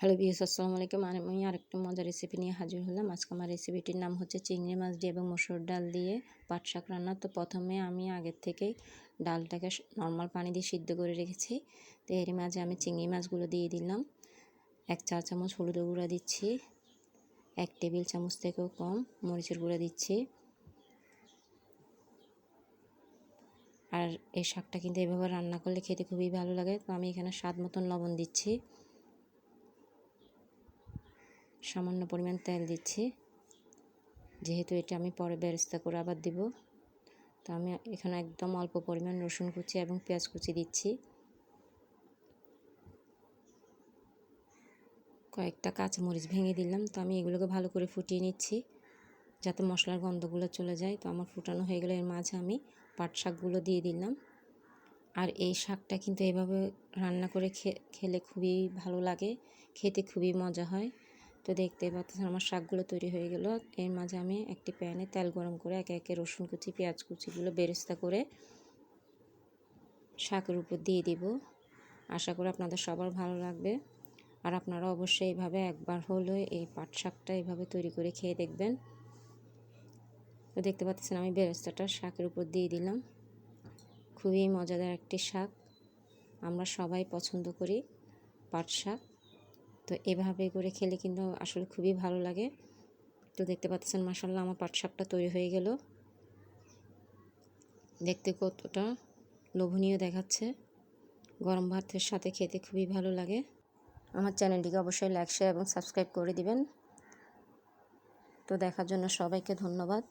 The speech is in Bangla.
হ্যালো ভিউয়ার্স, আসসালামু আলাইকুম। আমি আরেকটা মজার রেসিপি নিয়ে হাজির হলাম। আজকে আমার রেসিপিটির নাম হচ্ছে চিংড়ি মাছ দিয়ে এবং মসুর ডাল দিয়ে পাট শাক রান্না। তো প্রথমে আমি আগের থেকেই ডালটাকে নর্মাল পানি দিয়ে সিদ্ধ করে রেখেছি। তো এর মাঝে আমি চিংড়ি মাছগুলো দিয়ে দিলাম। 1 চা চামচ হলুদের গুঁড়া দিচ্ছি, 1 টেবিল চামচ থেকেও কম মরিচের গুঁড়া দিচ্ছি। আর এই শাকটা কিন্তু এভাবে রান্না করলে খেতে খুবই ভালো লাগে। তো আমি এখানে স্বাদ মতন লবণ দিচ্ছি, সামান্য পরিমাণ তেল দিচ্ছি, যেহেতু এটা আমি পরে বেরেস্তা করে আবার দিব। তো আমি এখানে একদম অল্প পরিমাণ রসুন কুচি এবং পেঁয়াজ কুচি দিচ্ছি, কয়েকটা কাঁচামরিচ ভেঙে দিলাম। তো আমি এগুলোকে ভালো করে ফুটিয়ে নিচ্ছি যাতে মশলার গন্ধগুলো চলে যায়। তো আমার ফুটানো হয়ে গেলে এর মাঝে আমি পাট শাকগুলো দিয়ে দিলাম। আর এই শাকটা কিন্তু এভাবে রান্না করে খেলে খুবই ভালো লাগে, খেতে খুবই মজা হয়। তো দেখতে পাচ্ছেন আমার শাকগুলো তৈরি হয়ে গেল। এর মাঝে আমি একটি প্যানে তেল গরম করে একে একে রসুন কুচি পেঁয়াজ কুচিগুলো বেরেস্তা করে শাকের উপর দিয়ে দিব। আশা করি আপনাদের সবার ভালো লাগবে। আর আপনারা অবশ্যই এইভাবে একবার হলেও এই পাট শাকটা এইভাবে তৈরি করে খেয়ে দেখবেন। তো দেখতে পাচ্ছেন আমি বেরেস্তাটা শাকের উপর দিয়ে দিলাম। খুবই মজাদার একটি শাক, আমরা সবাই পছন্দ করি পাট শাক। তো এভাবে করে খেলে কিন্তু আসলে খুবই ভালো লাগে। তো দেখতে পাচ্ছেন মাশাআল্লাহ আমার পাট শাকটা তৈরি হয়ে গেল। দেখতে কতটা লোভনীয় দেখাচ্ছে, গরম ভাতের সাথে খেতে খুবই ভালো লাগে। আমার চ্যানেলটিকে অবশ্যই লাইক শেয়ার এবং সাবস্ক্রাইব করে দিবেন। তো দেখার জন্য সবাইকে ধন্যবাদ।